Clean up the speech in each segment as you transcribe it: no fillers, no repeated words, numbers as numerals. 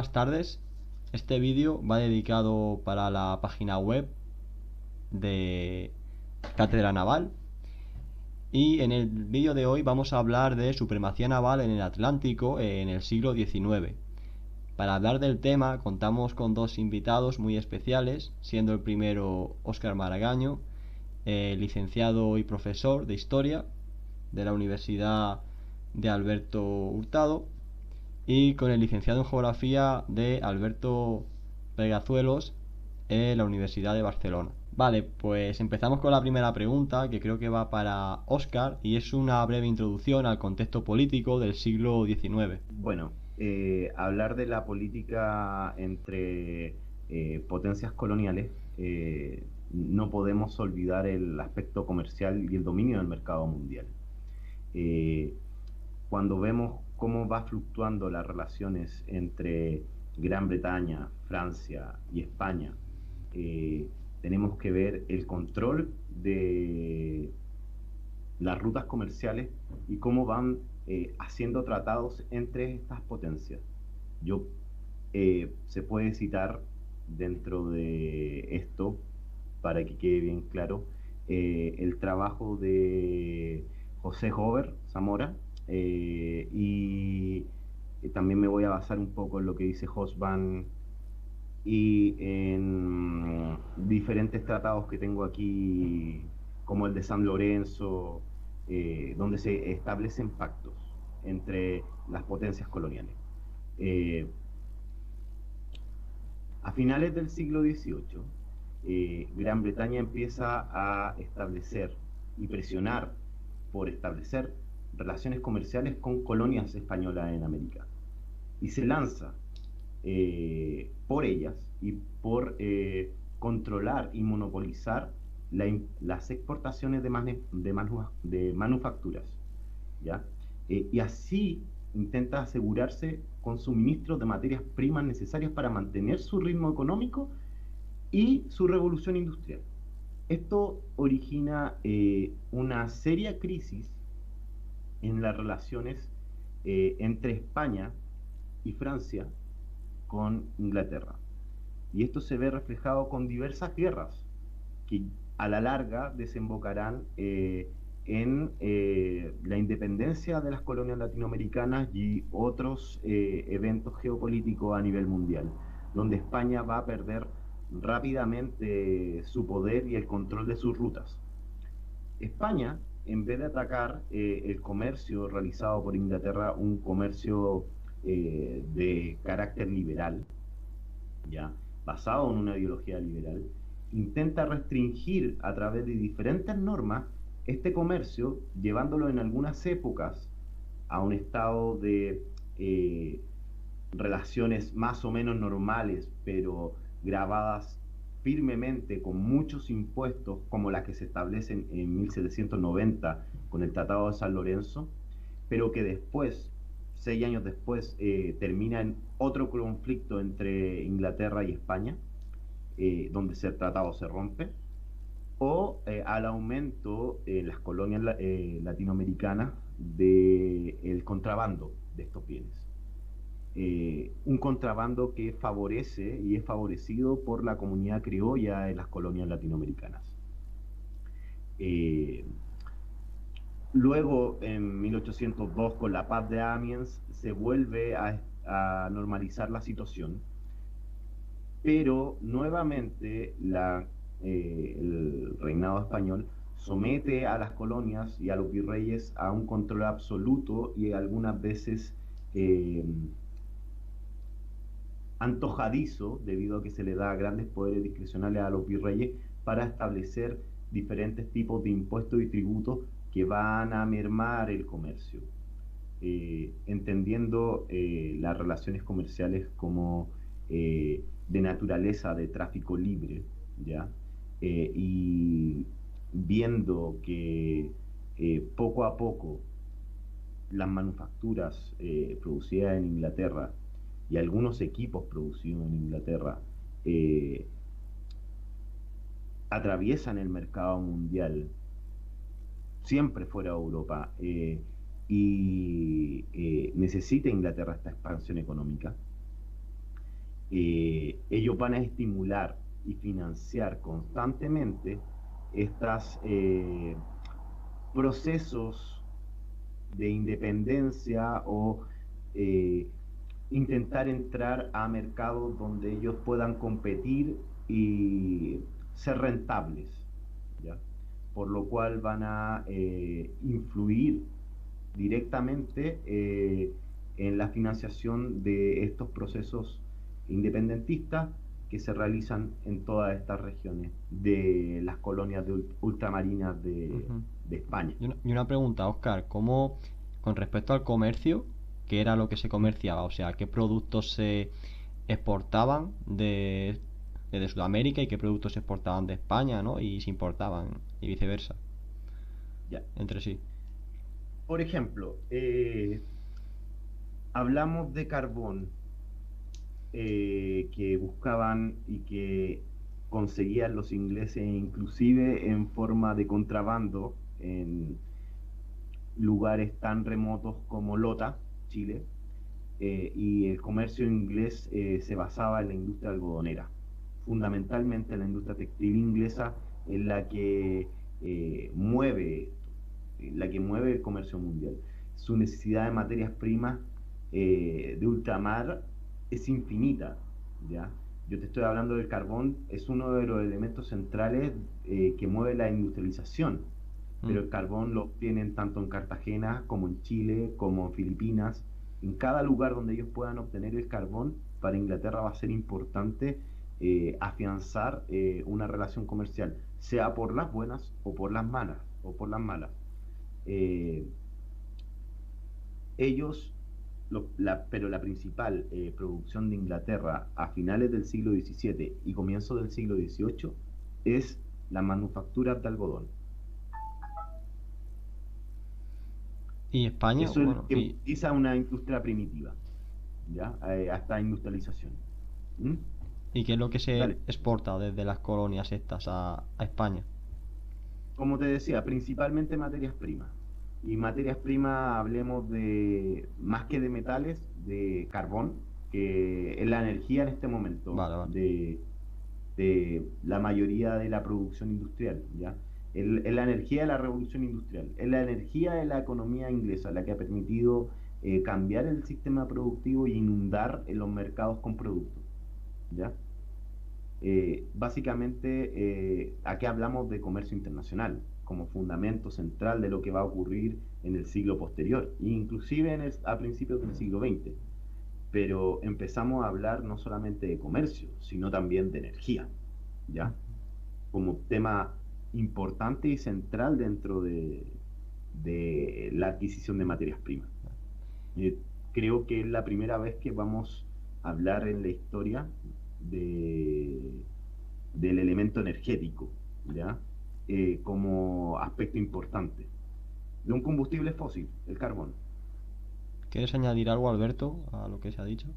buenas tardes. Este vídeo va dedicado para la página web de Cátedra Naval. Y en el vídeo de hoy vamos a hablar de supremacía naval en el Atlántico en el siglo XIX. Para hablar del tema contamos con dos invitados muy especiales, siendo el primero Óscar Maragaño, licenciado y profesor de Historia de la Universidad de Alberto Hurtado, y con el licenciado en Geografía de Alberto Pegazuelos en la Universidad de Barcelona. Vale, pues empezamos con la primera pregunta, que creo que va para Óscar, y es una breve introducción al contexto político del siglo XIX. Bueno, hablar de la política entre potencias coloniales, no podemos olvidar el aspecto comercial y el dominio del mercado mundial. Eh, Cuando vemos cómo va fluctuando las relaciones entre Gran Bretaña, Francia y España, eh, tenemos que ver el control de las rutas comerciales y cómo van haciendo tratados entre estas potencias. Yo Se puede citar dentro de esto, para que quede bien claro, el trabajo de José Jover Zamora, y también me voy a basar un poco en lo que dice Hobsbawm y en diferentes tratados que tengo aquí, como el de San Lorenzo, donde se establecen pactos entre las potencias coloniales. Eh, a finales del siglo XVIII, Gran Bretaña empieza a establecer y presionar por establecer relaciones comerciales con colonias españolas en América. Y se lanza por ellas y por controlar y monopolizar las exportaciones de manufacturas, ¿ya? Y así intenta asegurarse con suministros de materias primas necesarias para mantener su ritmo económico y su revolución industrial. Esto origina una seria crisis en las relaciones entre España y Francia con Inglaterra. Y esto se ve reflejado con diversas guerras que a la larga desembocarán en la independencia de las colonias latinoamericanas y otros eventos geopolíticos a nivel mundial, donde España va a perder rápidamente su poder y el control de sus rutas. España, en vez de atacar el comercio realizado por Inglaterra, un comercio de carácter liberal, ya basado en una ideología liberal, intenta restringir a través de diferentes normas este comercio, llevándolo en algunas épocas a un estado de relaciones más o menos normales, pero grabadas firmemente con muchos impuestos, como las que se establecen en 1790 con el Tratado de San Lorenzo, pero que después, 6 años después, termina en otro conflicto entre Inglaterra y España, donde ese tratado se rompe, o al aumento en las colonias latinoamericanas del contrabando de estos bienes. Un contrabando que favorece y es favorecido por la comunidad criolla en las colonias latinoamericanas. Eh, Luego, en 1802, con la paz de Amiens, se vuelve a normalizar la situación, pero nuevamente el reinado español somete a las colonias y a los virreyes a un control absoluto y algunas veces eh, antojadizo, debido a que se le da grandes poderes discrecionales a los virreyes para establecer diferentes tipos de impuestos y tributos que van a mermar el comercio, entendiendo las relaciones comerciales como de naturaleza de tráfico libre, ¿ya? Y viendo que poco a poco las manufacturas producidas en Inglaterra y algunos equipos producidos en Inglaterra eh, atraviesan el mercado mundial, siempre fuera de Europa, y necesita Inglaterra esta expansión económica. ellos van a estimular y financiar constantemente estos procesos de independencia o eh, intentar entrar a mercados donde ellos puedan competir y ser rentables, ¿ya? Por lo cual van a influir directamente en la financiación de estos procesos independentistas que se realizan en todas estas regiones de las colonias de ultramarinas Ujú. de España. Y una pregunta, Oscar, ¿cómo, con respecto al comercio, qué era lo que se comerciaba? O sea, ¿qué productos se exportaban desde Sudamérica y qué productos se exportaban de España, ¿no? Y se importaban y viceversa, Ya. entre sí. Por ejemplo, hablamos de carbón que buscaban y que conseguían los ingleses inclusive en forma de contrabando en lugares tan remotos como Lota, Chile, y el comercio inglés se basaba en la industria algodonera, fundamentalmente la industria textil inglesa en la que mueve esto, la que mueve el comercio mundial. Su necesidad de materias primas de ultramar es infinita, ¿ya? Yo te estoy hablando del carbón, es uno de los elementos centrales que mueve la industrialización, Mm. pero el carbón lo obtienen tanto en Cartagena como en Chile, como en Filipinas. En cada lugar donde ellos puedan obtener el carbón, para Inglaterra va a ser importante afianzar una relación comercial, sea por las buenas o por las malas, Eh, ellos, pero la principal producción de Inglaterra a finales del siglo XVII y comienzo del siglo XVIII es la manufactura de algodón. Y España, Eso es lo bueno, que utiliza una industria primitiva, ¿ya? Hasta industrialización. ¿Mm? ¿y qué es lo que se Dale. exporta desde las colonias estas a España? Como te decía, principalmente materias primas. Y materias primas, hablemos de, más que de metales, de carbón, que es la energía en este momento Vale, vale. de la mayoría de la producción industrial, ¿ya? Es la energía de la revolución industrial, es la energía de la economía inglesa la que ha permitido cambiar el sistema productivo y inundar en los mercados con productos, ¿ya? Básicamente, aquí hablamos de comercio internacional como fundamento central de lo que va a ocurrir en el siglo posterior, inclusive a principios del siglo XX. Pero empezamos a hablar no solamente de comercio, sino también de energía, ¿ya? Como tema importante y central dentro de la adquisición de materias primas. Eh, Creo que es la primera vez que vamos a hablar en la historia de, del elemento energético, ¿ya? Como aspecto importante de un combustible fósil, el carbón. ¿Quieres añadir algo, Alberto, a lo que se ha dicho?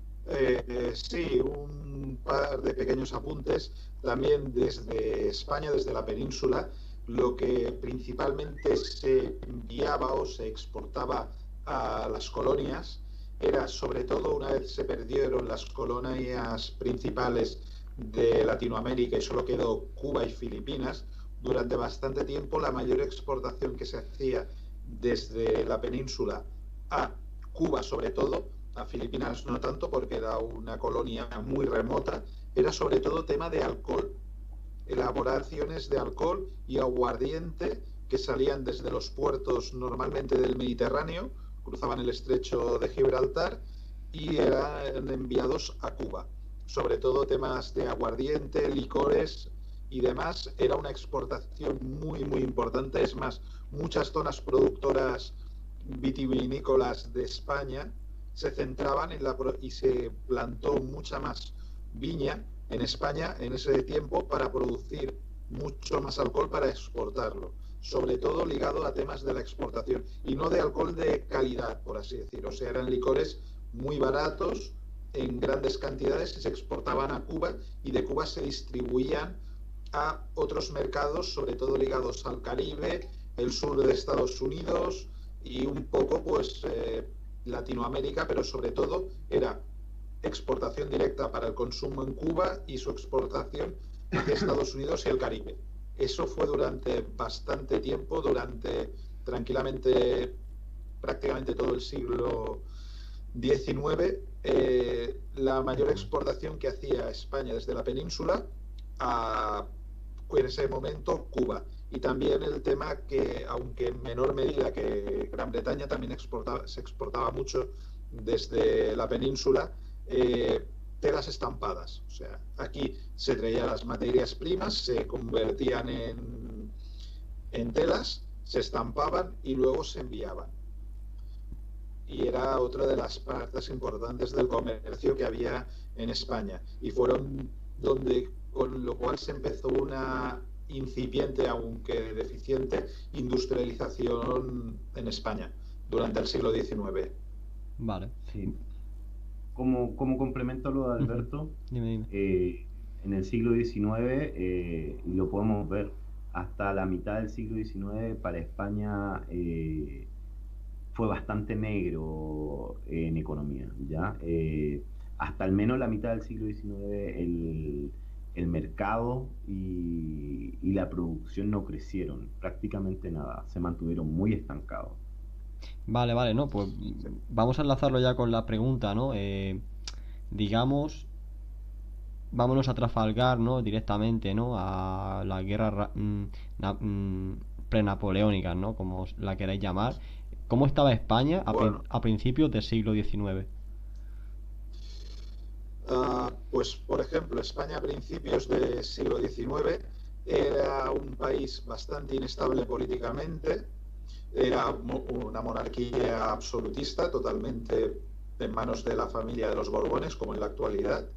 Sí, un par de pequeños apuntes. También desde España, desde la península, lo que principalmente se enviaba o se exportaba a las colonias era, sobre todo una vez se perdieron las colonias principales de Latinoamérica y solo quedó Cuba y Filipinas, durante bastante tiempo la mayor exportación que se hacía desde la península a Cuba, sobre todo, a Filipinas no tanto porque era una colonia muy remota, era sobre todo tema de alcohol, elaboraciones de alcohol y aguardiente que salían desde los puertos normalmente del Mediterráneo, cruzaban el estrecho de Gibraltar y eran enviados a Cuba. Sobre todo temas de aguardiente, licores y demás, era una exportación muy, muy importante. Es más, muchas zonas productoras vitivinícolas de España se centraban en y se plantó mucha más viña en España en ese tiempo para producir mucho más alcohol para exportarlo, sobre todo ligado a temas de la exportación y no de alcohol de calidad, por así decirlo. O sea, eran licores muy baratos en grandes cantidades y se exportaban a Cuba y de Cuba se distribuían a otros mercados, sobre todo ligados al Caribe, el sur de Estados Unidos y un poco pues Latinoamérica, pero sobre todo era exportación directa para el consumo en Cuba y su exportación hacia Estados Unidos y el Caribe. Eso fue durante bastante tiempo, durante tranquilamente prácticamente todo el siglo XIX, la mayor exportación que hacía España desde la península a, en ese momento, Cuba. Y también el tema que, aunque en menor medida que Gran Bretaña, también se exportaba mucho desde la península, telas estampadas. O sea, aquí se traían las materias primas, se convertían en telas, se estampaban y luego se enviaban. Y era otra de las partes importantes del comercio que había en España. Y fueron donde, con lo cual se empezó una incipiente, aunque deficiente, industrialización en España durante el siglo XIX. Vale. Sí. Como complemento a lo de Alberto, Dime. en el siglo XIX, y lo podemos ver, hasta la mitad del siglo XIX para España fue bastante negro en economía, ¿ya? Hasta al menos la mitad del siglo XIX el mercado y la producción no crecieron, prácticamente nada, se mantuvieron muy estancados. Vale, no, pues vamos a enlazarlo ya con la pregunta, ¿no? Digamos, vámonos a Trafalgar, ¿no? Directamente, ¿no? A la guerra prenapoleónica, ¿no? Como la queráis llamar. ¿Cómo estaba España Bueno, a principios del siglo XIX? pues, por ejemplo, España a principios del siglo XIX era un país bastante inestable políticamente, era una monarquía absolutista, totalmente en manos de la familia de los Borbones, como en la actualidad.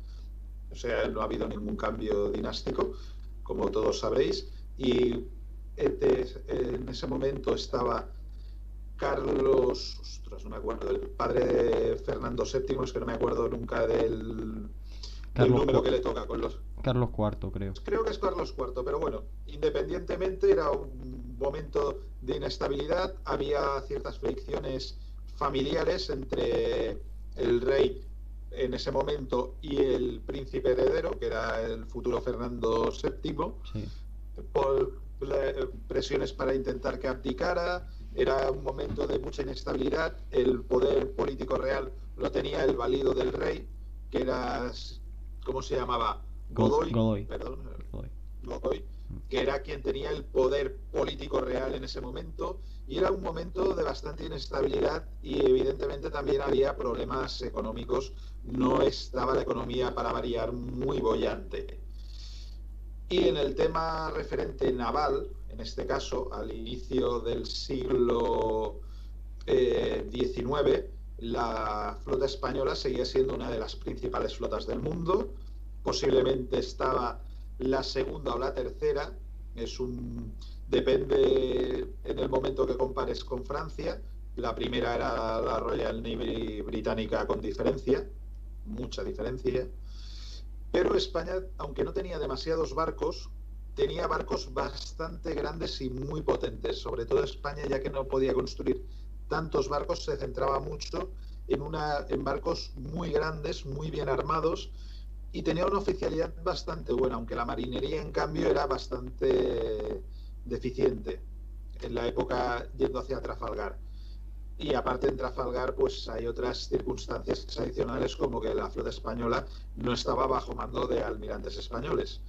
O sea, no ha habido ningún cambio dinástico, como todos sabréis. Y en ese momento estaba Carlos, ostras, no me acuerdo, el padre de Fernando VII, es que no me acuerdo nunca del número que le toca con los... Carlos IV, creo. Creo que es Carlos IV, pero bueno, independientemente era un momento de inestabilidad, había ciertas fricciones familiares entre el rey en ese momento y el príncipe heredero, que era el futuro Fernando VII, Sí. por presiones para intentar que abdicara. Era un momento de mucha inestabilidad, el poder político real lo tenía el valido del rey, que era, ¿cómo se llamaba? Godoy, perdón, Godoy, que era quien tenía el poder político real en ese momento, y era un momento de bastante inestabilidad y evidentemente también había problemas económicos, no estaba la economía, para variar, muy boyante. Y en el tema referente naval, en este caso, al inicio del siglo XIX, la flota española seguía siendo una de las principales flotas del mundo. Posiblemente estaba la segunda o la tercera. Depende en el momento que compares con Francia. La primera era la Royal Navy británica, con diferencia, mucha diferencia. Pero España, aunque no tenía demasiados barcos, tenía barcos bastante grandes y muy potentes. Sobre todo España, ya que no podía construir tantos barcos, se centraba mucho en barcos muy grandes, muy bien armados, y tenía una oficialidad bastante buena, aunque la marinería, en cambio, era bastante deficiente en la época yendo hacia Trafalgar. Y aparte, en Trafalgar pues hay otras circunstancias adicionales, como que la flota española no estaba bajo mando de almirantes españoles,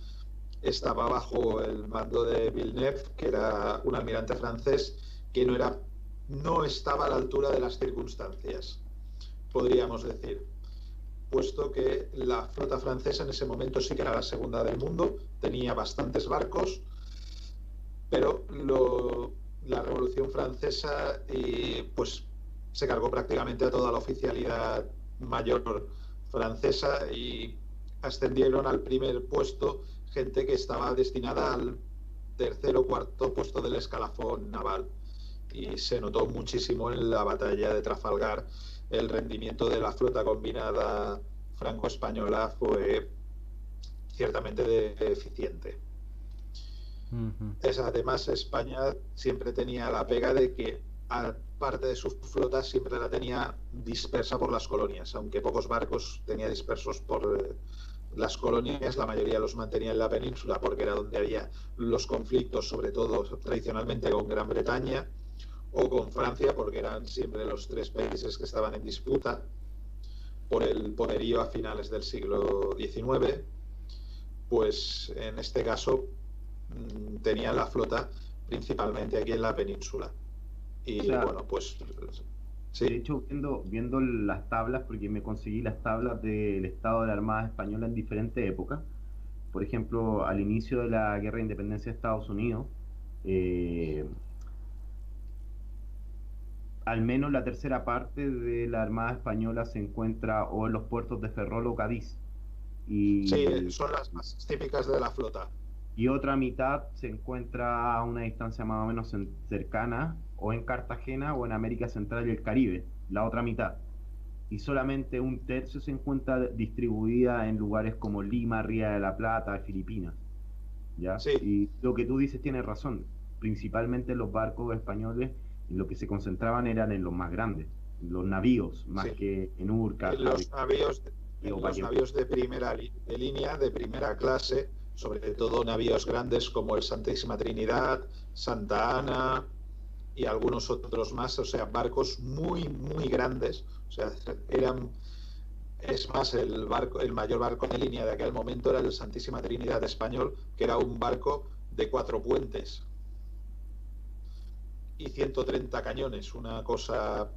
estaba bajo el mando de Villeneuve, que era un almirante francés que no estaba a la altura de las circunstancias, podríamos decir, puesto que la flota francesa en ese momento sí que era la segunda del mundo, tenía bastantes barcos, pero la Revolución Francesa pues se cargó prácticamente a toda la oficialidad mayor francesa y ascendieron al primer puesto gente que estaba destinada al tercer o cuarto puesto del escalafón naval, y se notó muchísimo en la batalla de Trafalgar. El rendimiento de la flota combinada franco-española fue ciertamente deficiente. Además, España siempre tenía la pega de que aparte de su flota, siempre la tenía dispersa por las colonias, aunque pocos barcos tenía dispersos por las colonias, la mayoría los mantenía en la península porque era donde había los conflictos, sobre todo tradicionalmente con Gran Bretaña o con Francia, porque eran siempre los tres países que estaban en disputa por el poderío a finales del siglo XIX. Pues en este caso tenían la flota principalmente aquí en la península. Y O sea, bueno, pues de sí, hecho, viendo las tablas, porque me conseguí las tablas del estado de la Armada Española en diferentes épocas. Por ejemplo, al inicio de la Guerra de Independencia de Estados Unidos, eh, al menos la tercera parte de la Armada Española se encuentra o en los puertos de Ferrol o Cádiz, sí, y, son las más típicas de la flota. y otra mitad se encuentra a una distancia más o menos cercana, o en Cartagena o en América Central y el Caribe, la otra mitad. Y solamente un tercio se encuentra distribuida en lugares como Lima, Ría de la Plata, Filipinas, ¿ya? Sí, Y lo que tú dices tiene razón. Principalmente los barcos españoles, en lo que se concentraban eran en los más grandes, los navíos, más sí. que en Urca, En los navíos, o en los Paquebú. navíos de de línea, de primera clase, sobre todo navíos grandes como el Santísima Trinidad, Santa Ana y algunos otros más, o sea, barcos muy, muy grandes, o sea, eran, es más, el mayor barco de línea de aquel momento era el Santísima Trinidad español, que era un barco de 4 puentes y 130 cañones, una cosa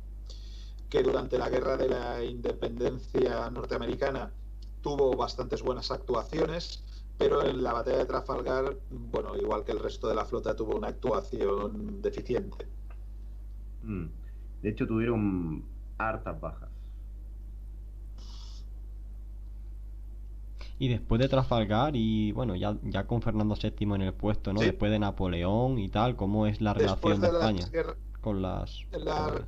que durante la Guerra de la Independencia norteamericana tuvo bastantes buenas actuaciones, pero en la batalla de Trafalgar, bueno, igual que el resto de la flota, tuvo una actuación deficiente. Mm. De hecho, tuvieron hartas bajas. Y después de Trafalgar y bueno, ya con Fernando VII en el puesto, ¿no? Sí, Después de Napoleón y tal, ¿cómo es la después relación de de la España guerra, con las... la,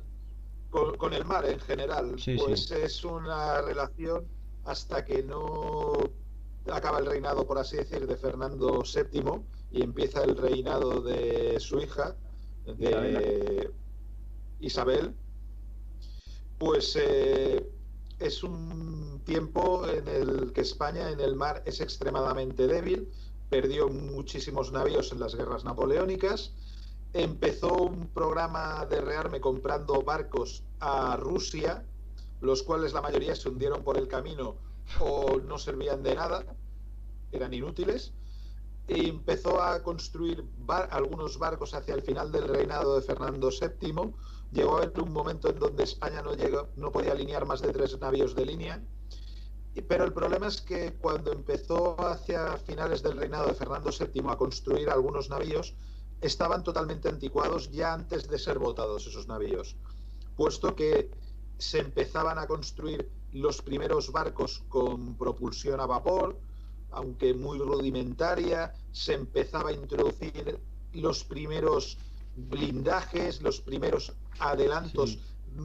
con el mar en general, Sí, sí. pues es una relación hasta que no acaba el reinado, por así decir, de Fernando VII y empieza el reinado de su hija, Isabela. de Isabel. Pues es un tiempo en el que España en el mar es extremadamente débil, perdió muchísimos navíos en las guerras napoleónicas, empezó un programa de rearme comprando barcos a Rusia, los cuales la mayoría se hundieron por el camino o no servían de nada, eran inútiles, y empezó a construir algunos barcos hacia el final del reinado de Fernando VII. Llegó a haber un momento en donde España no podía alinear más de 3 navíos de línea, pero el problema es que cuando empezó hacia finales del reinado de Fernando VII a construir algunos navíos, estaban totalmente anticuados ya antes de ser votados esos navíos, puesto que se empezaban a construir los primeros barcos con propulsión a vapor, aunque muy rudimentaria, se empezaba a introducir los primeros blindajes, los primeros adelantos, Sí.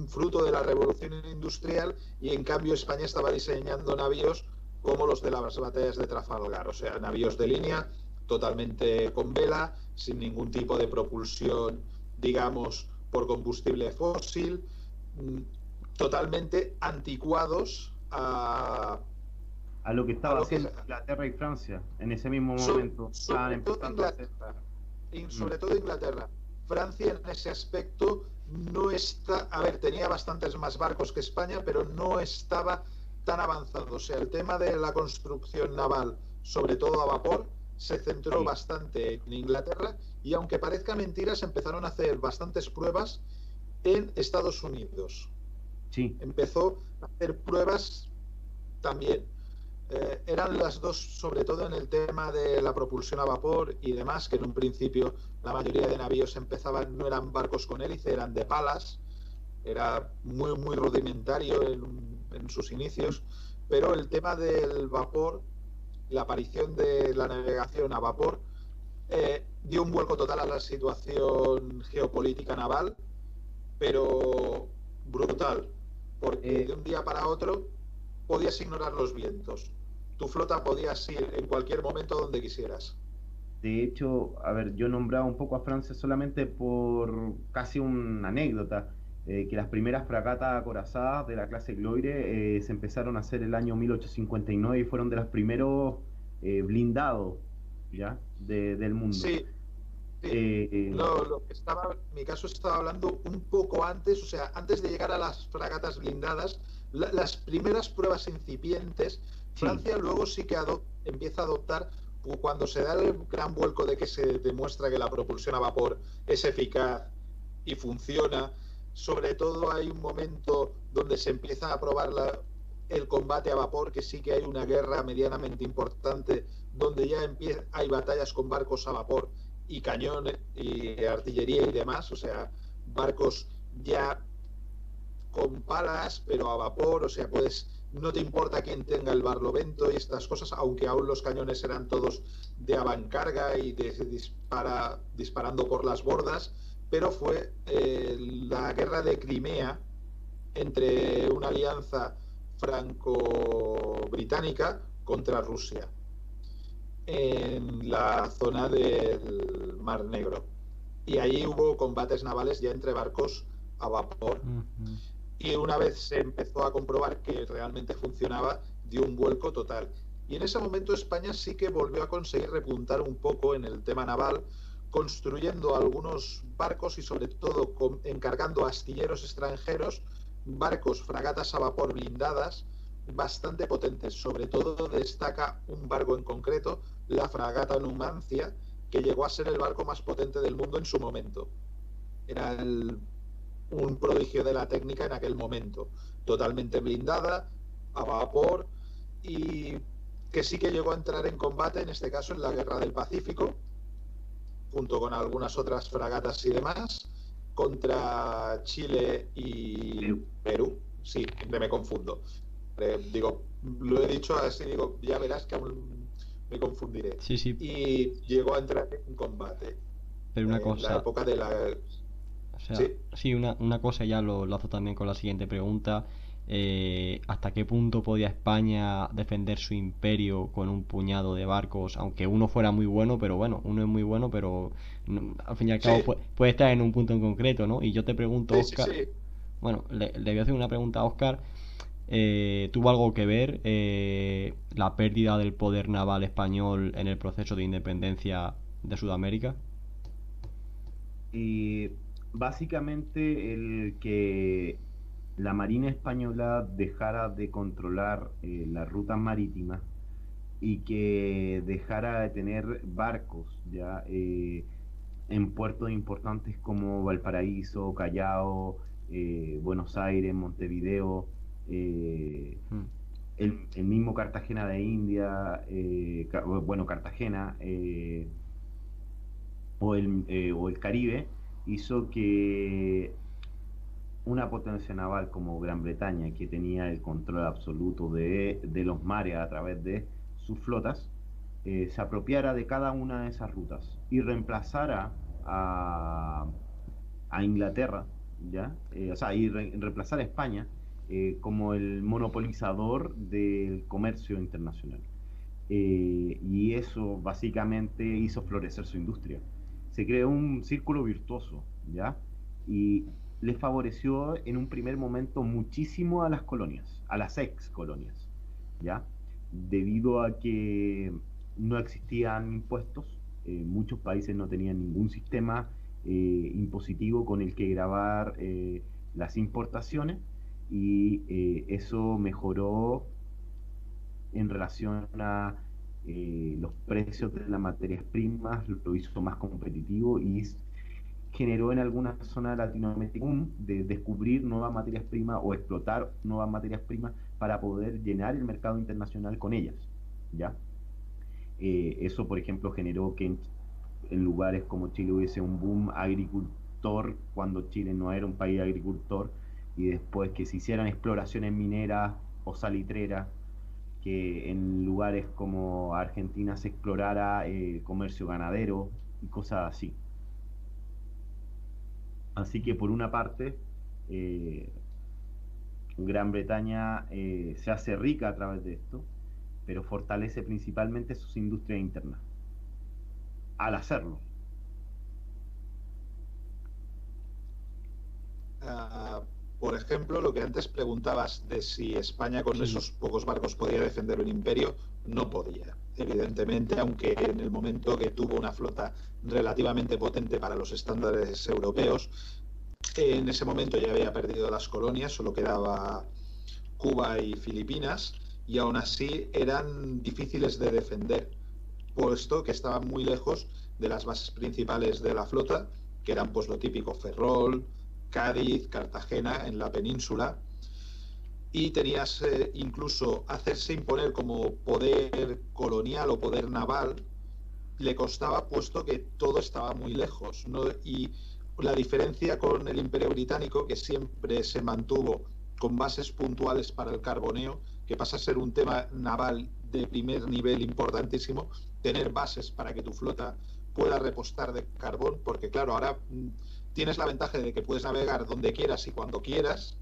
fruto de la revolución industrial, y en cambio España estaba diseñando navíos como los de las batallas de Trafalgar, o sea, navíos de línea totalmente con vela, sin ningún tipo de propulsión, digamos, por combustible fósil, totalmente anticuados A lo que a estaba lo que es, haciendo Inglaterra y Francia en ese mismo momento. Estaban sobre todo empezando a hacer. Inglaterra, Mm. sobre todo Inglaterra. Francia en ese aspecto no está, a ver, tenía bastantes más barcos que España, pero no estaba tan avanzado. O sea, el tema de la construcción naval, sobre todo a vapor, se centró Sí, bastante en Inglaterra, y aunque parezca mentira, se empezaron a hacer bastantes pruebas en Estados Unidos. sí. Empezó a hacer pruebas también. Eran las dos, sobre todo en el tema de la propulsión a vapor y demás, que en un principio la mayoría de navíos empezaban, no eran barcos con hélice, eran de palas, era muy, muy rudimentario en sus inicios, pero el tema del vapor, la aparición de la navegación a vapor, dio un vuelco total a la situación geopolítica naval, pero brutal, porque de Eh, un día para otro podías ignorar los vientos. Tu flota podías ir en cualquier momento donde quisieras. De hecho, a ver, yo nombraba un poco a Francia solamente por casi una anécdota, que las primeras fragatas acorazadas de la clase Gloire se empezaron a hacer el año 1859 y nueve y fueron de los primeros blindados, ¿ya? Del mundo. Sí, sí. Eh, Lo que estaba, en mi caso estaba hablando un poco antes, o sea, antes de llegar a las fragatas blindadas, las primeras pruebas incipientes, sí, Francia luego sí que empieza a adoptar, cuando se da el gran vuelco de que se demuestra que la propulsión a vapor es eficaz y funciona, sobre todo hay un momento donde se empieza a probar el combate a vapor, que sí que hay una guerra medianamente importante, donde ya hay batallas con barcos a vapor y cañones y artillería y demás, o sea, barcos ya con palas, pero a vapor, o sea, puedes, no te importa quién tenga el barlovento y estas cosas, aunque aún los cañones eran todos de avancarga y disparando por las bordas, pero fue la guerra de Crimea entre una alianza franco-británica contra Rusia en la zona del Mar Negro. Y ahí hubo combates navales ya entre barcos a vapor. Ujú. Y una vez se empezó a comprobar que realmente funcionaba, dio un vuelco total. Y en ese momento España sí que volvió a conseguir repuntar un poco en el tema naval, construyendo algunos barcos y sobre todo encargando a astilleros extranjeros barcos, fragatas a vapor blindadas bastante potentes. Sobre todo destaca un barco en concreto, la fragata Numancia, que llegó a ser el barco más potente del mundo en su momento. Era un prodigio de la técnica en aquel momento, totalmente blindada, a vapor, y que sí que llegó a entrar en combate, en este caso en la Guerra del Pacífico, junto con algunas otras fragatas y demás, contra Chile y Perú. Perú. Sí, me confundo. Digo, lo he dicho así, digo, ya verás que aún me confundiré. Sí, sí, Y llegó a entrar en combate pero una en la cosa, época de la... o sea, Sí, sí, una cosa ya lo hago también con la siguiente pregunta. ¿Hasta qué punto podía España defender su imperio con un puñado de barcos? Aunque uno fuera muy bueno, pero bueno, uno es muy bueno, pero al fin y al cabo sí, puede estar en un punto en concreto, ¿no? Y yo te pregunto, sí, sí, Oscar, sí. bueno, le voy a hacer una pregunta a Oscar. ¿Tuvo algo que ver la pérdida del poder naval español en el proceso de independencia de Sudamérica? Y básicamente el que la Marina Española dejara de controlar las rutas marítimas y que dejara de tener barcos ya en puertos importantes como Valparaíso, Callao, Buenos Aires, Montevideo, eh, Mm. el mismo Cartagena de India, bueno, Cartagena, o el Caribe, hizo que una potencia naval como Gran Bretaña, que tenía el control absoluto de los mares a través de sus flotas, se apropiara de cada una de esas rutas y reemplazara a Inglaterra, ¿ya? O sea, y reemplazar a España como el monopolizador del comercio internacional. Y eso básicamente hizo florecer su industria. Se creó un círculo virtuoso, ¿ya? Y le favoreció en un primer momento muchísimo a las colonias, a las ex colonias, ¿ya? Debido a que no existían impuestos, muchos países no tenían ningún sistema impositivo con el que grabar las importaciones y eso mejoró en relación a los precios de las materias primas, lo hizo más competitivo y generó en algunas zonas de Latinoamérica de descubrir nuevas materias primas o explotar nuevas materias primas para poder llenar el mercado internacional con ellas, ¿ya? Eso, por ejemplo, generó que en lugares como Chile hubiese un boom agricultor cuando Chile no era un país agricultor y después que se hicieran exploraciones mineras o salitreras, que en lugares como Argentina se explorara comercio ganadero y cosas así. Así que por una parte, eh, Gran Bretaña se hace rica a través de esto, pero fortalece principalmente sus industrias internas. al hacerlo. Por ejemplo, lo que antes preguntabas de si España con esos pocos barcos podía defender un imperio, no podía. Evidentemente, aunque en el momento que tuvo una flota relativamente potente para los estándares europeos, en ese momento ya había perdido las colonias, solo quedaba Cuba y Filipinas, y aún así eran difíciles de defender, puesto que estaban muy lejos de las bases principales de la flota, que eran pues lo típico, Ferrol, Cádiz, Cartagena, en la península, y tenías incluso hacerse imponer como poder colonial o poder naval, le costaba, puesto que todo estaba muy lejos, ¿no? Y la diferencia con el Imperio Británico, que siempre se mantuvo con bases puntuales para el carboneo, que pasa a ser un tema naval de primer nivel importantísimo, tener bases para que tu flota pueda repostar de carbón, porque claro, ahora tienes la ventaja de que puedes navegar donde quieras y cuando quieras,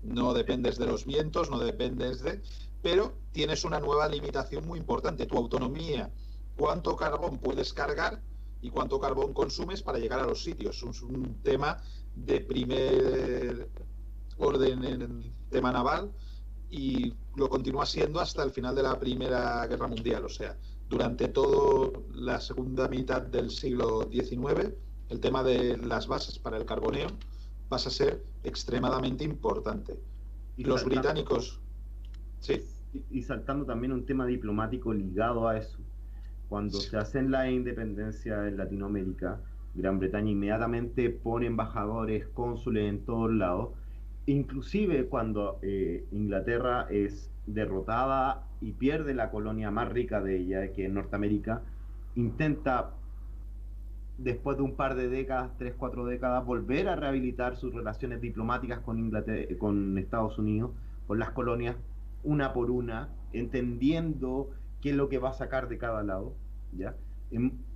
no dependes de los vientos, no dependes de... pero tienes una nueva limitación muy importante, tu autonomía, cuánto carbón puedes cargar y cuánto carbón consumes para llegar a los sitios. Es un tema de primer orden en el tema naval y lo continúa siendo hasta el final de la Primera Guerra Mundial. O sea, durante toda la segunda mitad del siglo XIX, el tema de las bases para el carboneo pasa a ser extremadamente importante. Y los saltando, británicos... Sí. Y saltando también un tema diplomático ligado a eso. Cuando se hace la independencia en Latinoamérica, Gran Bretaña inmediatamente pone embajadores, cónsules en todos lados. Inclusive cuando Inglaterra es derrotada y pierde la colonia más rica de ella, que es Norteamérica, intenta, después de un par de décadas, 3, 4 décadas, volver a rehabilitar sus relaciones diplomáticas con Inglaterra, con Estados Unidos, con las colonias, una por una, entendiendo qué es lo que va a sacar de cada lado, ¿ya?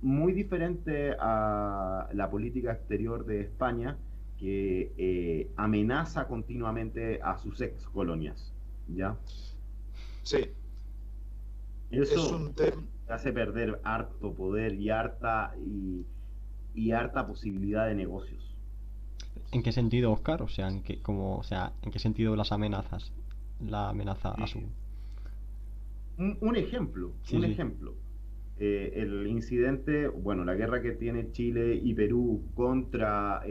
Muy diferente a la política exterior de España, que amenaza continuamente a sus ex colonias, ¿ya? Sí. Eso es un tema hace perder harto poder y harta posibilidad de negocios. ¿En qué sentido, Oscar? O sea, ¿en qué sentido las amenazas? La amenaza a su... Un ejemplo, sí, un sí. ejemplo. El incidente, bueno, la guerra que tiene Chile y Perú contra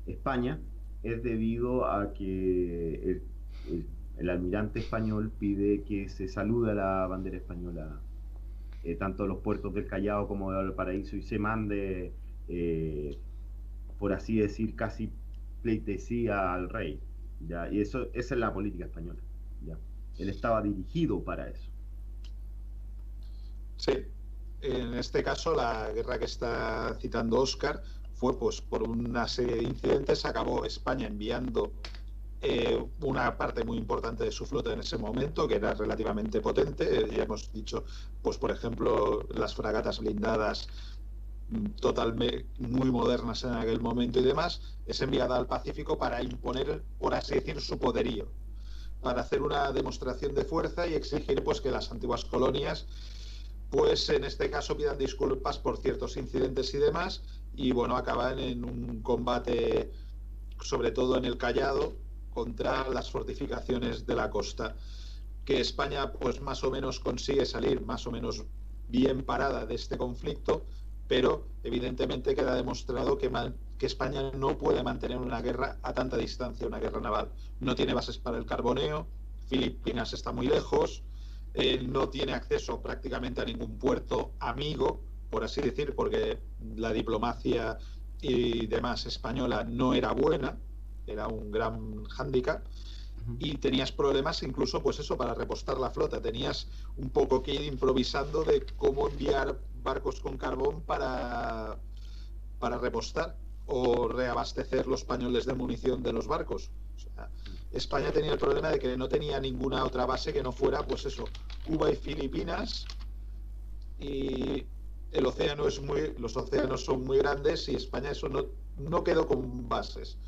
España es debido a que el almirante español pide que se salude a la bandera española, tanto a los puertos del Callao como de Valparaíso, y se mande, por así decir, casi pleitesía al rey, ¿ya? Y esa es la política española, ¿ya? Él estaba dirigido para eso. Sí, en este caso la guerra que está citando Óscar fue pues por una serie de incidentes. Acabó España enviando una parte muy importante de su flota en ese momento, que era relativamente potente. Ya hemos dicho, pues por ejemplo, las fragatas blindadas totalmente muy modernas en aquel momento y demás, es enviada al Pacífico para imponer, por así decir, su poderío, para hacer una demostración de fuerza y exigir pues que las antiguas colonias, pues en este caso, pidan disculpas por ciertos incidentes y demás, y bueno, acaban en un combate, sobre todo en el Callao, contra las fortificaciones de la costa, que España pues más o menos consigue salir más o menos bien parada de este conflicto, pero evidentemente queda demostrado que España no puede mantener una guerra a tanta distancia, una guerra naval. No tiene bases para el carboneo, Filipinas está muy lejos, no tiene acceso prácticamente a ningún puerto amigo, por así decir, porque la diplomacia y demás española no era buena, era un gran hándicap, y tenías problemas incluso, pues eso, para repostar la flota. Tenías un poco que ir improvisando de cómo enviar barcos con carbón para repostar o reabastecer los pañoles de munición de los barcos. O sea, España tenía el problema de que no tenía ninguna otra base que no fuera, pues eso, Cuba y Filipinas, y el océano los océanos son muy grandes y España eso no quedó con bases.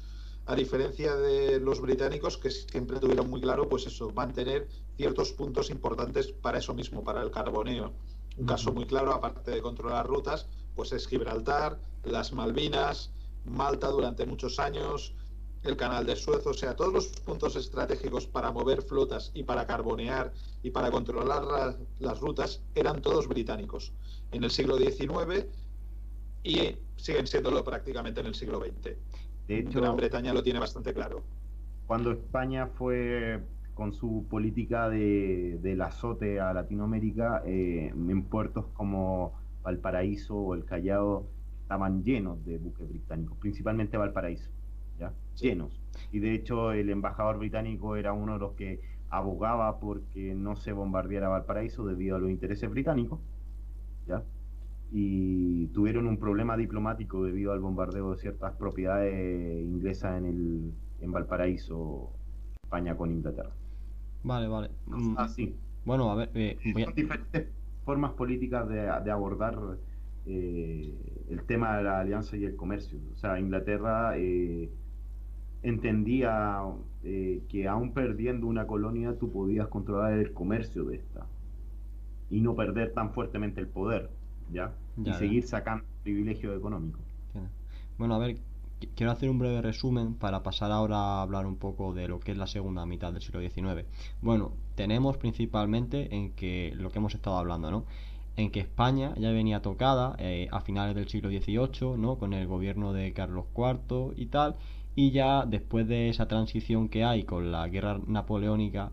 A diferencia de los británicos, que siempre tuvieron muy claro, pues eso, mantener ciertos puntos importantes para eso mismo, para el carboneo. Un caso muy claro, aparte de controlar rutas, pues es Gibraltar, las Malvinas, Malta durante muchos años, el Canal de Suez, o sea, todos los puntos estratégicos para mover flotas y para carbonear y para controlar las rutas eran todos británicos en el siglo XIX y siguen siéndolo prácticamente en el siglo XX. De hecho, Gran Bretaña lo tiene bastante claro. cuando España fue con su política del azote a Latinoamérica, en puertos como Valparaíso o el Callao estaban llenos de buques británicos, principalmente Valparaíso, ¿ya? Sí. Llenos. Y de hecho el embajador británico era uno de los que abogaba porque no se bombardeara Valparaíso debido a los intereses británicos, ¿ya? Y tuvieron un problema diplomático debido al bombardeo de ciertas propiedades inglesas en Valparaíso, España con Inglaterra. Vale, vale. Así. Bueno, a ver, Son diferentes formas políticas de abordar el tema de la alianza y el comercio. O sea, Inglaterra entendía que aún perdiendo una colonia tú podías controlar el comercio de esta y no perder tan fuertemente el poder, ¿ya? Ya, Y seguir sacando privilegios económicos. Bueno, a ver, quiero hacer un breve resumen para pasar ahora a hablar un poco de lo que es la segunda mitad del siglo XIX. Bueno, tenemos principalmente en que lo que hemos estado hablando, ¿no? En que España ya venía tocada a finales del siglo XVIII, ¿no? Con el gobierno de Carlos IV y tal, y ya después de esa transición que hay con la guerra napoleónica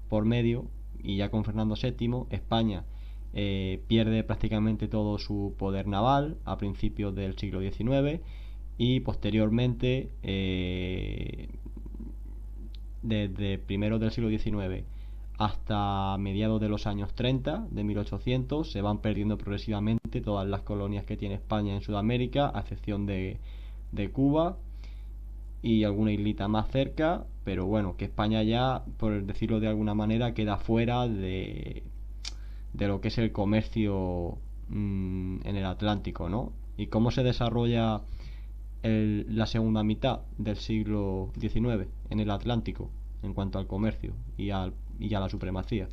por medio y ya con Fernando VII, España pierde prácticamente todo su poder naval a principios del siglo XIX y posteriormente desde primeros del siglo XIX hasta mediados de los años 30 de 1800 se van perdiendo progresivamente todas las colonias que tiene España en Sudamérica, a excepción de Cuba y alguna islita más cerca, pero bueno, que España ya, por decirlo de alguna manera, queda fuera de lo que es el comercio en el Atlántico, ¿no? ¿Y cómo se desarrolla la segunda mitad del siglo XIX en el Atlántico en cuanto al comercio y a la supremacía?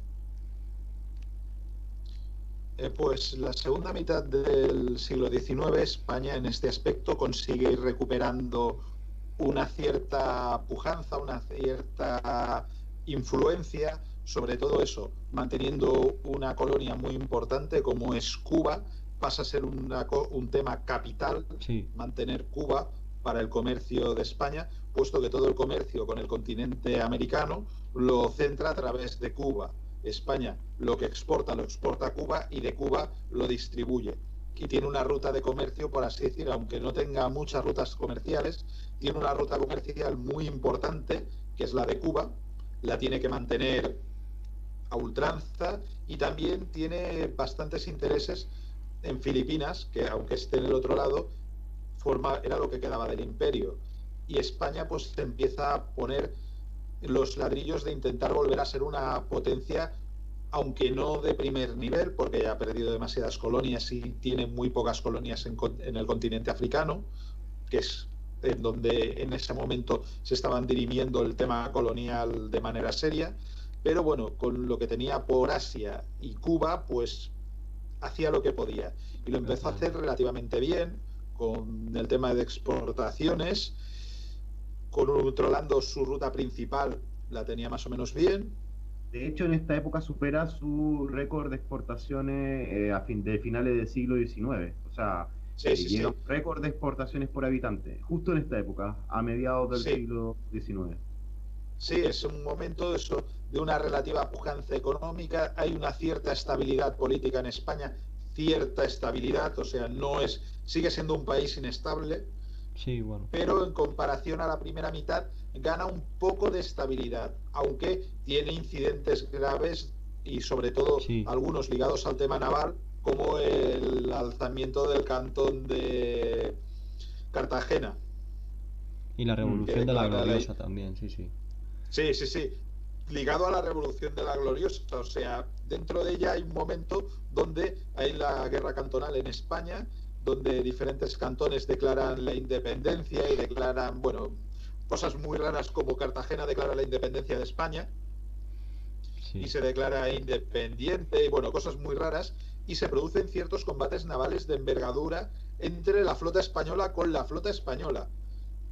Pues la segunda mitad del siglo XIX, España en este aspecto consigue ir recuperando una cierta pujanza, una cierta influencia, sobre todo eso, manteniendo una colonia muy importante como es Cuba, pasa a ser un tema capital, Sí. mantener Cuba para el comercio de España, puesto que todo el comercio con el continente americano lo centra a través de Cuba. España lo que exporta lo exporta a Cuba y de Cuba lo distribuye. Y tiene una ruta de comercio, por así decir, aunque no tenga muchas rutas comerciales, tiene una ruta comercial muy importante, que es la de Cuba, la tiene que mantener a ultranza y también tiene bastantes intereses en Filipinas, que aunque esté en el otro lado, era lo que quedaba del imperio. Y España pues empieza a poner los ladrillos de intentar volver a ser una potencia, aunque no de primer nivel, porque ya ha perdido demasiadas colonias y tiene muy pocas colonias en el continente africano, que es en donde en ese momento se estaban dirimiendo el tema colonial de manera seria. Pero bueno, con lo que tenía por Asia y Cuba, pues hacía lo que podía. Y lo empezó a hacer relativamente bien, con el tema de exportaciones, controlando su ruta principal, la tenía más o menos bien. De hecho, en esta época supera su récord de exportaciones de finales del siglo XIX. O sea, llega un récord de exportaciones por habitante, justo en esta época, a mediados del siglo XIX. Sí, es un momento de una relativa pujanza económica, hay una cierta estabilidad política en España, cierta estabilidad, o sea, sigue siendo un país inestable, sí, bueno, pero en comparación a la primera mitad gana un poco de estabilidad, aunque tiene incidentes graves y sobre todo algunos ligados al tema naval, como el alzamiento del cantón de Cartagena. Y la revolución de la Gloriosa también, sí. Sí, ligado a la revolución de la Gloriosa, o sea, dentro de ella hay un momento donde hay la guerra cantonal en España, donde diferentes cantones declaran la independencia y declaran, bueno, cosas muy raras como Cartagena declara la independencia de España y se declara independiente y bueno, cosas muy raras, y se producen ciertos combates navales de envergadura entre la flota española con la flota española,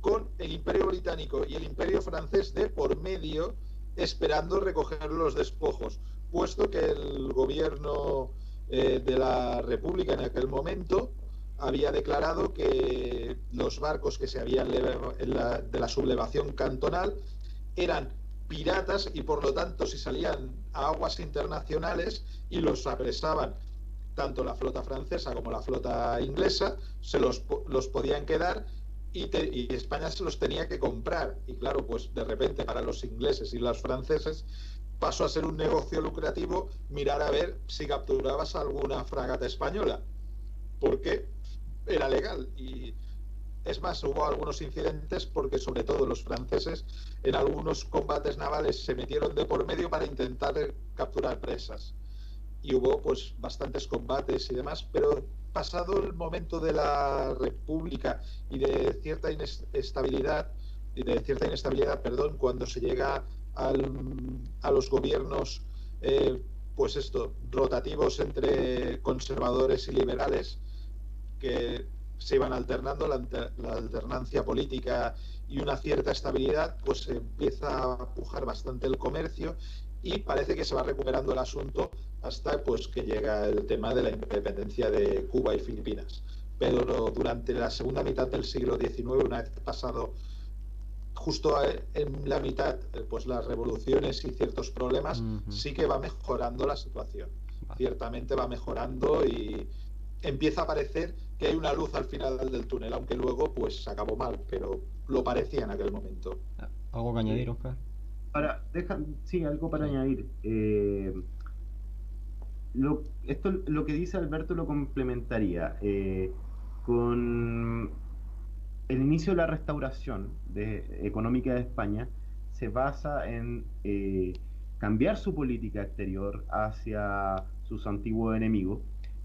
con el Imperio Británico y el Imperio Francés de por medio, esperando recoger los despojos, puesto que el gobierno de la República en aquel momento había declarado que los barcos que se habían de la sublevación cantonal eran piratas y por lo tanto si salían a aguas internacionales y los apresaban tanto la flota francesa como la flota inglesa, se los podían quedar y España se los tenía que comprar. Y claro, pues de repente para los ingleses y los franceses pasó a ser un negocio lucrativo mirar a ver si capturabas alguna fragata española, porque era legal. Y es más, hubo algunos incidentes porque sobre todo los franceses en algunos combates navales se metieron de por medio para intentar capturar presas. Y hubo pues bastantes combates y demás, pero pasado el momento de la República y de cierta inestabilidad, perdón, cuando se llega a los gobiernos pues esto, rotativos entre conservadores y liberales, que se iban alternando, la alternancia política y una cierta estabilidad, pues se empieza a pujar bastante el comercio y parece que se va recuperando el asunto hasta pues que llega el tema de la independencia de Cuba y Filipinas. Pero durante la segunda mitad del siglo XIX, una vez pasado justo en la mitad pues las revoluciones y ciertos problemas, sí que va mejorando la situación. Ciertamente va mejorando y empieza a parecer que hay una luz al final del túnel, aunque luego pues acabó mal, pero lo parecía en aquel momento. ¿Algo que añadir, Oscar? Sí, algo para añadir. Lo que dice Alberto lo complementaría con el inicio de la restauración económica de España. Se basa en cambiar su política exterior hacia sus antiguos enemigos,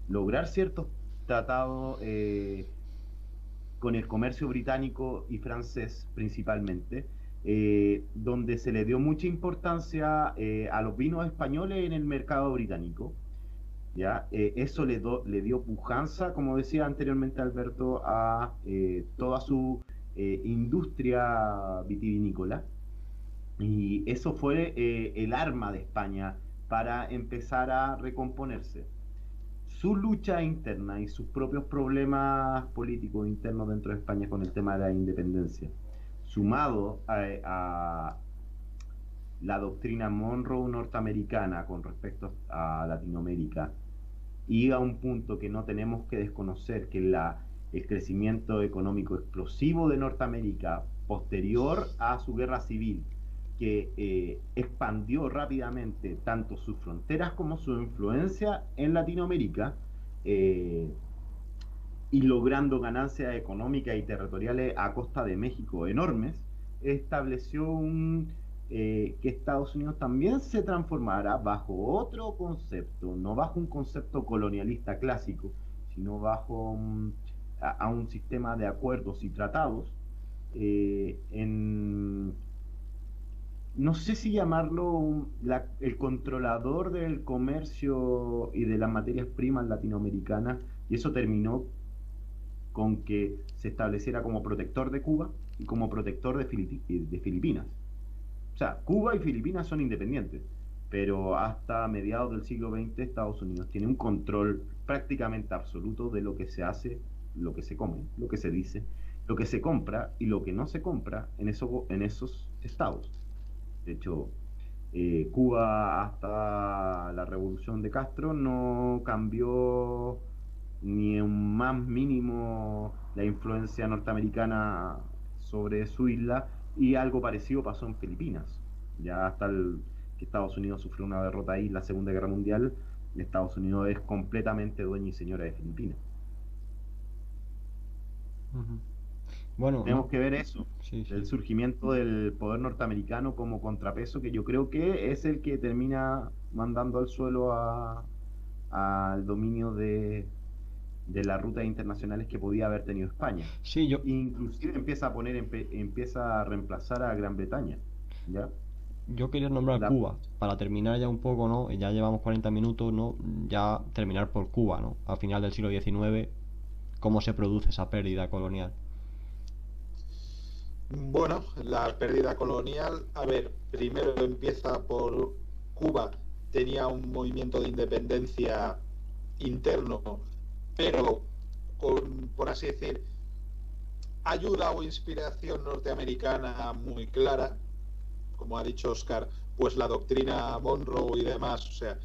lograr ciertos tratados con el comercio británico y francés principalmente, donde se le dio mucha importancia a los vinos españoles en el mercado británico. ¿Ya? Eso le dio pujanza, como decía anteriormente Alberto, a toda su industria vitivinícola, y eso fue el arma de España para empezar a recomponerse. Su lucha interna y sus propios problemas políticos internos dentro de España con el tema de la independencia, sumado a la doctrina Monroe norteamericana con respecto a Latinoamérica, y a un punto que no tenemos que desconocer, que el crecimiento económico explosivo de Norteamérica posterior a su guerra civil, que expandió rápidamente tanto sus fronteras como su influencia en Latinoamérica, y logrando ganancias económicas y territoriales a costa de México enormes, estableció que Estados Unidos también se transformara bajo otro concepto, no bajo un concepto colonialista clásico, sino bajo a un sistema de acuerdos y tratados, no sé si llamarlo el controlador del comercio y de las materias primas latinoamericanas, y eso terminó con que se estableciera como protector de Cuba y como protector de Filipinas. O sea, Cuba y Filipinas son independientes, pero hasta mediados del siglo XX Estados Unidos tiene un control prácticamente absoluto de lo que se hace, lo que se come, lo que se dice, lo que se compra y lo que no se compra en esos estados. De hecho, Cuba hasta la revolución de Castro no cambió ni un más mínimo la influencia norteamericana sobre su isla, y algo parecido pasó en Filipinas. Ya hasta que Estados Unidos sufrió una derrota ahí en la Segunda Guerra Mundial, Estados Unidos es completamente dueña y señora de Filipinas. Bueno, tenemos que ver eso, sí. El surgimiento del poder norteamericano como contrapeso, que yo creo que es el que termina mandando al suelo al dominio de las rutas internacionales que podía haber tenido España. Sí, Inclusive empieza a reemplazar a Gran Bretaña, ¿ya? Yo quería nombrar La- Cuba, para terminar ya un poco, ¿no? Ya llevamos 40 minutos, ¿no? Ya terminar por Cuba, ¿no? Al final del siglo XIX, ¿cómo se produce esa pérdida colonial? Bueno, la pérdida colonial, a ver, primero empieza por Cuba, tenía un movimiento de independencia interno, pero con, por así decir, ayuda o inspiración norteamericana muy clara, como ha dicho Oscar, pues la doctrina Monroe y demás, o sea,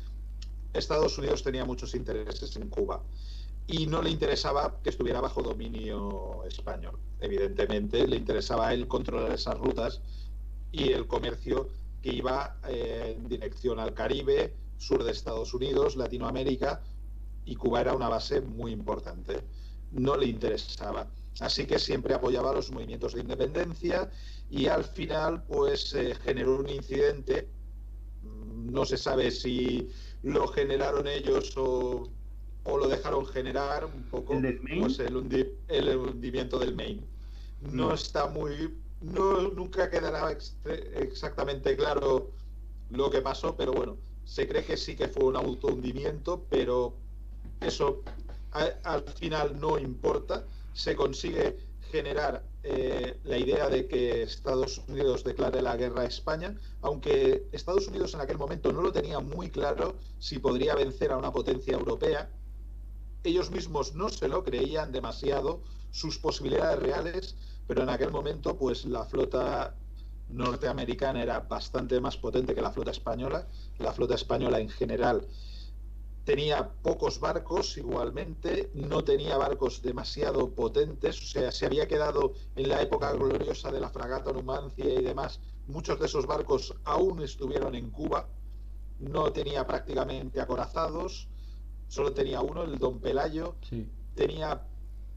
Estados Unidos tenía muchos intereses en Cuba y no le interesaba que estuviera bajo dominio español. Evidentemente, le interesaba a él controlar esas rutas y el comercio que iba en dirección al Caribe, sur de Estados Unidos, Latinoamérica, y Cuba era una base muy importante. No le interesaba. Así que siempre apoyaba los movimientos de independencia y al final pues generó un incidente. No se sabe si lo generaron ellos o lo dejaron generar un ¿El poco, del Maine? pues el hundimiento del Maine. No No. está muy, no, nunca quedará exactamente claro lo que pasó, pero bueno, se cree que sí que fue un autohundimiento, pero eso al final no importa. Se consigue generar la idea de que Estados Unidos declare la guerra a España, aunque Estados Unidos en aquel momento no lo tenía muy claro si podría vencer a una potencia europea. Ellos mismos no se lo creían demasiado, sus posibilidades reales, pero en aquel momento pues la flota norteamericana era bastante más potente que la flota española. La flota española en general tenía pocos barcos igualmente, no tenía barcos demasiado potentes, o sea, se había quedado en la época gloriosa de la fragata Numancia y demás. Muchos de esos barcos aún estuvieron en Cuba, no tenía prácticamente acorazados, solo tenía uno, el Don Pelayo, Sí, tenía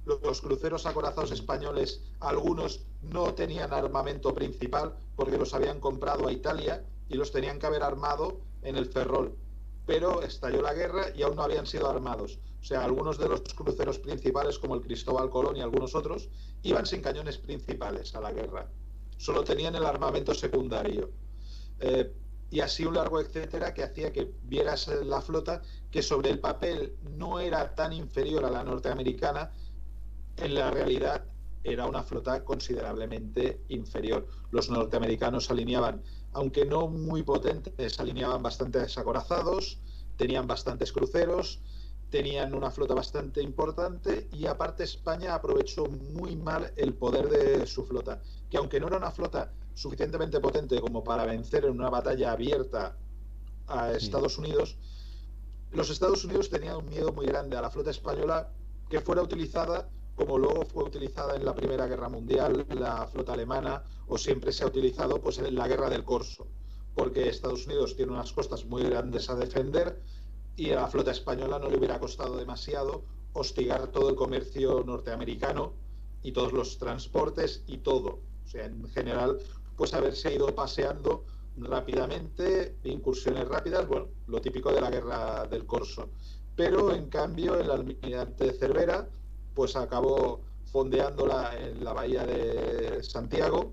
los cruceros acorazados españoles, algunos no tenían armamento principal porque los habían comprado a Italia y los tenían que haber armado en el Ferrol, pero estalló la guerra y aún no habían sido armados. O sea, algunos de los cruceros principales, como el Cristóbal Colón y algunos otros, iban sin cañones principales a la guerra. Solo tenían el armamento secundario. Eh, y así un largo etcétera que hacía que vieras la flota que sobre el papel no era tan inferior a la norteamericana, en la realidad era una flota considerablemente inferior. Los norteamericanos se alineaban, aunque no muy potentes, se alineaban bastante desacorazados, tenían bastantes cruceros, tenían una flota bastante importante y aparte España aprovechó muy mal el poder de su flota, que aunque no era una flota suficientemente potente como para vencer en una batalla abierta a sí. Estados Unidos, los Estados Unidos tenían un miedo muy grande a la flota española que fuera utilizada como luego fue utilizada en la Primera Guerra Mundial, la flota alemana, o siempre se ha utilizado pues, en la Guerra del Corso, porque Estados Unidos tiene unas costas muy grandes a defender y a la flota española no le hubiera costado demasiado hostigar todo el comercio norteamericano y todos los transportes y todo. O sea, en general, pues haberse ido paseando rápidamente, incursiones rápidas, bueno, lo típico de la Guerra del Corso. Pero en cambio, el almirante Cervera pues acabó fondeándola en la bahía de Santiago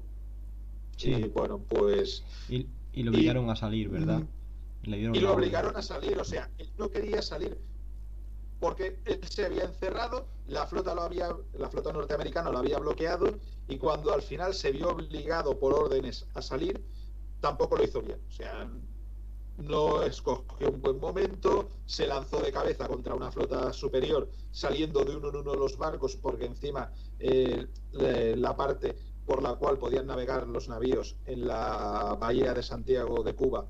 y Sí. bueno, pues Y lo y, obligaron a salir, ¿verdad? Le dieron y la lo orden. obligaron a salir, o sea, él no quería salir porque él se había encerrado, la flota norteamericana lo había bloqueado y cuando al final se vio obligado por órdenes a salir, tampoco lo hizo bien, o sea, no escogió un buen momento, se lanzó de cabeza contra una flota superior, saliendo de uno en uno los barcos, porque encima la parte por la cual podían navegar los navíos en la bahía de Santiago de Cuba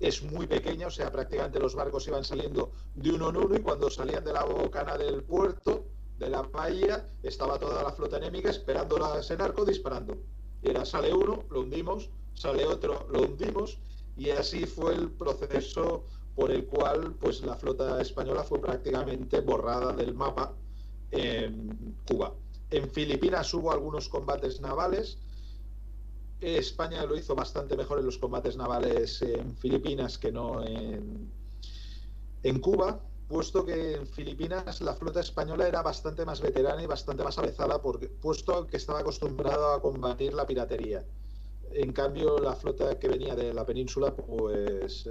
es muy pequeña, o sea, prácticamente los barcos iban saliendo de uno en uno y cuando salían de la bocana del puerto, de la bahía, estaba toda la flota enemiga esperando ese arco disparando. Y era, sale uno, lo hundimos, sale otro, lo hundimos, y así fue el proceso por el cual pues la flota española fue prácticamente borrada del mapa en Cuba. En Filipinas hubo algunos combates navales. España lo hizo bastante mejor en los combates navales en Filipinas que no en Cuba, puesto que en Filipinas la flota española era bastante más veterana y bastante más avezada, puesto que estaba acostumbrado a combatir la piratería. En cambio, la flota que venía de la península, pues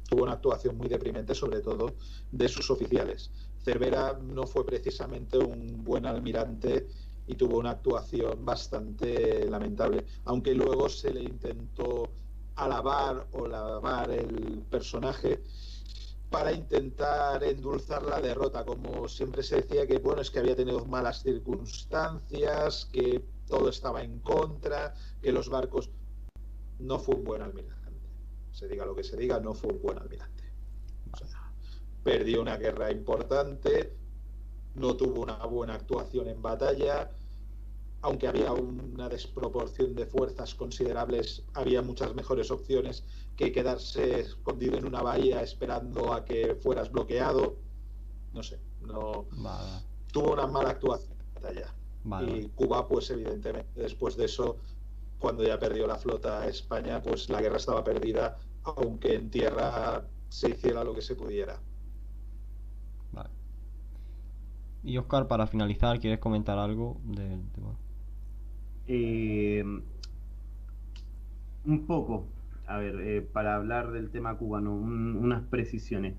tuvo una actuación muy deprimente, sobre todo de sus oficiales. Cervera no fue precisamente un buen almirante y tuvo una actuación bastante lamentable, aunque luego se le intentó alabar o lavar el personaje para intentar endulzar la derrota, como siempre se decía que bueno, es que había tenido malas circunstancias, que todo estaba en contra, que los barcos. No fue un buen almirante, se diga lo que se diga, no fue un buen almirante. O sea, perdió una guerra importante, no tuvo una buena actuación en batalla, aunque había una desproporción de fuerzas considerables, había muchas mejores opciones que quedarse escondido en una bahía esperando a que fueras bloqueado. No sé, no Vale. tuvo una mala actuación en batalla. Vale. Y Cuba, pues evidentemente, después de eso, cuando ya perdió la flota España, pues la guerra estaba perdida, aunque en tierra se hiciera lo que se pudiera. Vale. Y Oscar, para finalizar, ¿quieres comentar algo del tema? Un poco, a ver, para hablar del tema cubano, unas precisiones.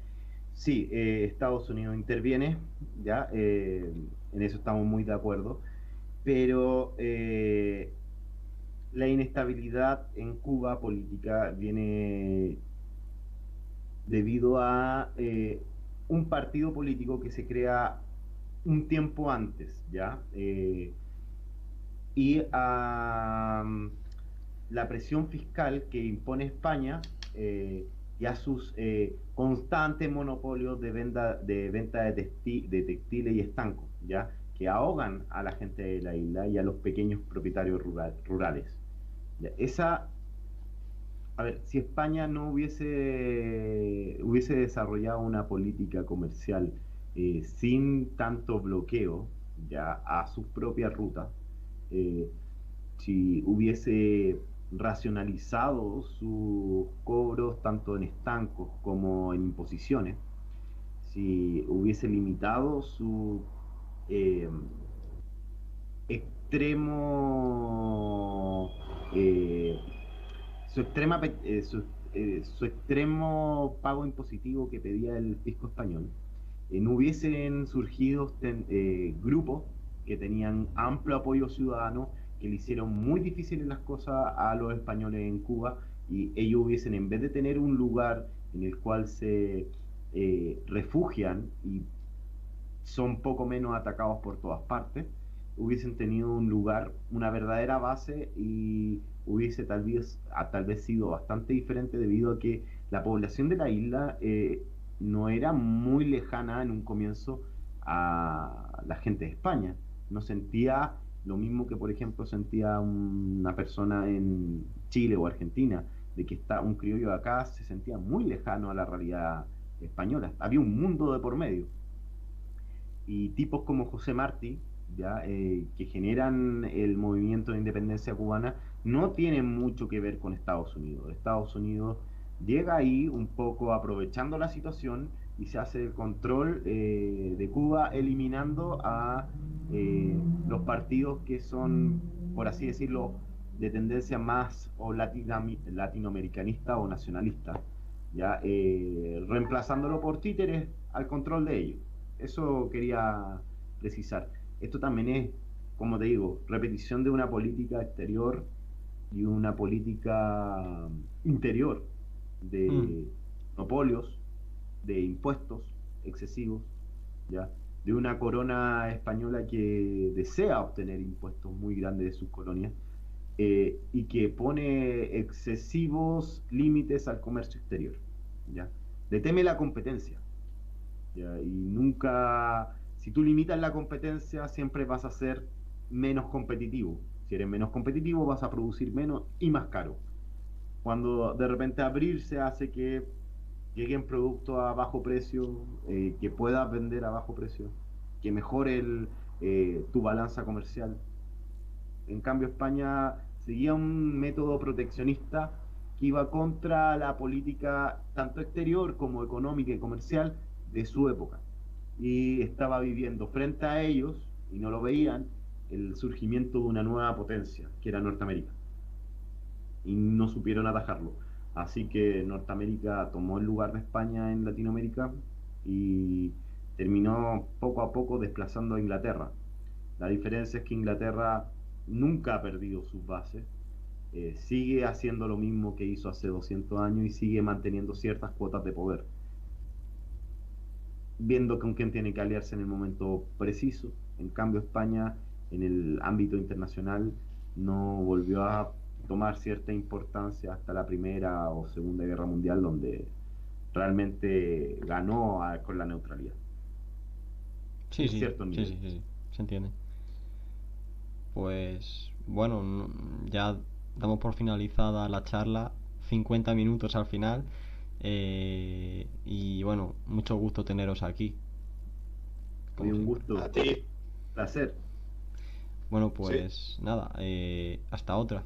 Sí, Estados Unidos interviene, ya, en eso estamos muy de acuerdo, pero la inestabilidad en Cuba política viene debido a un partido político que se crea un tiempo antes, ¿ya? Y a la presión fiscal que impone España y a sus constantes monopolios de venta de textiles y estancos, ¿ya? Que ahogan a la gente de la isla y a los pequeños propietarios rurales. ¿Ya? A ver, si España no hubiese desarrollado una política comercial sin tanto bloqueo ya a sus propias rutas, eh, si hubiese racionalizado sus cobros tanto en estancos como en imposiciones, si hubiese limitado eh, extremo eh, su extrema su extremo pago impositivo que pedía el fisco español, no hubiesen surgido grupos que tenían amplio apoyo ciudadano, que le hicieron muy difíciles las cosas a los españoles en Cuba, y ellos hubiesen, en vez de tener un lugar en el cual se refugian y son poco menos atacados por todas partes, hubiesen tenido un lugar, una verdadera base, y hubiese tal vez sido bastante diferente, debido a que la población de la isla no era muy lejana en un comienzo a la gente de España. No sentía lo mismo que, por ejemplo, sentía una persona en Chile o Argentina, de que está un criollo de acá se sentía muy lejano a la realidad española. Había un mundo de por medio. Y tipos como José Martí, ¿ya? Que generan el movimiento de independencia cubana, no tienen mucho que ver con Estados Unidos. Estados Unidos llega ahí un poco aprovechando la situación y se hace el control de Cuba, eliminando a los partidos que son, por así decirlo, de tendencia más o latinoamericanista o nacionalista, ¿ya? Reemplazándolo por títeres al control de ellos. Eso quería precisar. Esto también es, como te digo, repetición de una política exterior y una política interior de monopolios, de impuestos excesivos, ¿ya? De una corona española que desea obtener impuestos muy grandes de sus colonias, y que pone excesivos límites al comercio exterior, ¿ya? Le teme la competencia. ¿Ya? Y nunca, si tú limitas la competencia, siempre vas a ser menos competitivo. Si eres menos competitivo, vas a producir menos y más caro. Cuando de repente abrirse hace que lleguen productos a bajo precio, que puedas vender a bajo precio, que mejore tu balanza comercial. En cambio, España seguía un método proteccionista que iba contra la política tanto exterior como económica y comercial de su época. Y estaba viviendo frente a ellos, y no lo veían, el surgimiento de una nueva potencia, que era Norteamérica. y no supieron atajarlo. Así que Norteamérica tomó el lugar de España en Latinoamérica y terminó poco a poco desplazando a Inglaterra. La diferencia es que Inglaterra nunca ha perdido sus bases, sigue haciendo lo mismo que hizo hace 200 años y sigue manteniendo ciertas cuotas de poder, viendo con quién tiene que aliarse en el momento preciso. En cambio, España, en el ámbito internacional, no volvió a tomar cierta importancia hasta la Primera o Segunda Guerra Mundial, donde realmente ganó con la neutralidad. Sí, En sí, cierto sí, nivel. sí, sí, sí, se entiende. Pues bueno, ya damos por finalizada la charla, 50 minutos al final. Y bueno, mucho gusto teneros aquí, Hoy como un siempre. A gusto, ti, placer. Bueno, sí. pues nada, hasta otra.